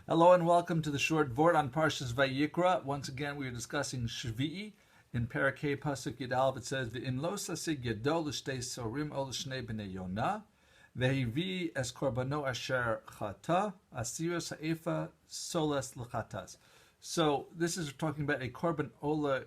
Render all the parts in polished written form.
Hello and welcome to the short Vort on Parshas Vayikra. Once again, we are discussing Shevii. In Parakeh Pasuk Yidalv, it says, "V'im lo sasig yado l'shtei sorim ol l'shnei b'nei Yonah, v'hivi es korbano asher chata, asiros ha'efa soles l'chatas." So this is talking about a korban ola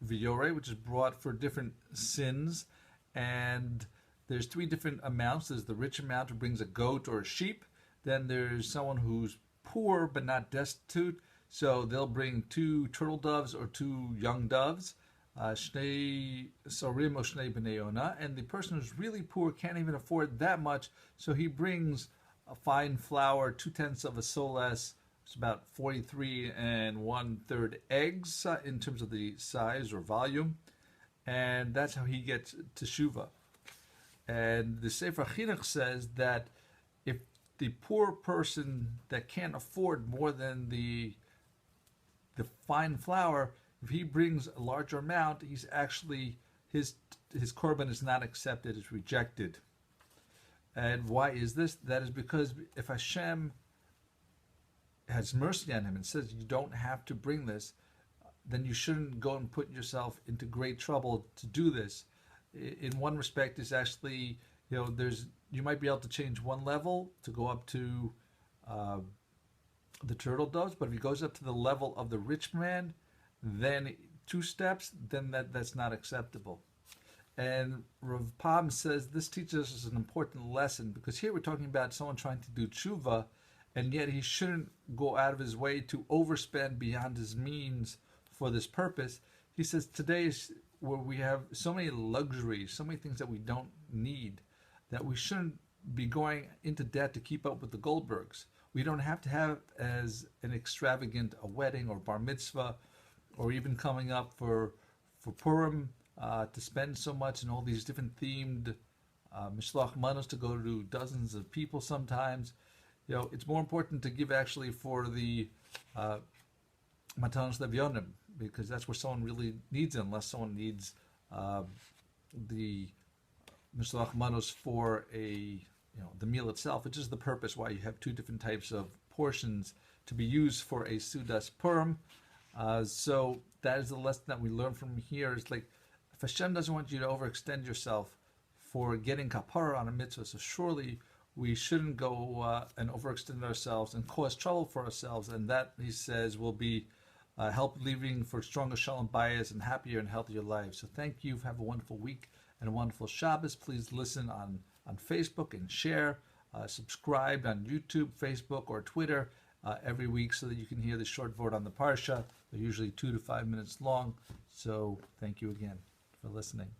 v'yoreh, which is brought for different sins, and there's three different amounts. There's the rich amount who brings a goat or a sheep. Then there's someone who's poor but not destitute, so they'll bring two turtle doves or two young doves, shnei sorim or shnei b'nei Yonah, and the person who's really poor can't even afford that much, so he brings a fine flour, 2/10 of a soles, it's about 43 and 1/3 eggs in terms of the size or volume, and that's how he gets teshuva. And the Sefer Chinuch says that if the poor person that can't afford more than the fine flour, if he brings a larger amount, he's actually his korban is not accepted, it's rejected. And why is this? That is because if Hashem has mercy on him and says you don't have to bring this, then you shouldn't go and put yourself into great trouble to do this. In one respect, it's actually, you might be able to change one level to go up to the turtle doves, but if he goes up to the level of the rich man, then 2 steps, then that's not acceptable. And Rav Pam says this teaches us an important lesson, because here we're talking about someone trying to do tshuva, and yet he shouldn't go out of his way to overspend beyond his means for this purpose. He says today is where we have so many luxuries, so many things that we don't need, that we shouldn't be going into debt to keep up with the Goldbergs. We don't have to have as an extravagant a wedding or bar mitzvah, or even coming up for Purim, to spend so much in all these different themed mishloach manos to go to dozens of people sometimes. It's more important to give actually for the matanos levyonim, because that's where someone really needs it, unless someone needs the mishloach manos for the meal itself, which is the purpose why you have 2 different types of portions to be used for a Sudas Purim. So that is the lesson that we learn from here. It's like, if Hashem doesn't want you to overextend yourself for getting kapara on a mitzvah, so surely we shouldn't go and overextend ourselves and cause trouble for ourselves, and that, he says, will be help leaving for stronger shalom bayis and happier and healthier lives. So thank you. Have a wonderful week and a wonderful Shabbos. Please listen on Facebook and share. Subscribe on YouTube, Facebook, or Twitter every week so that you can hear the short Vort on the Parsha. They're usually 2 to 5 minutes long. So thank you again for listening.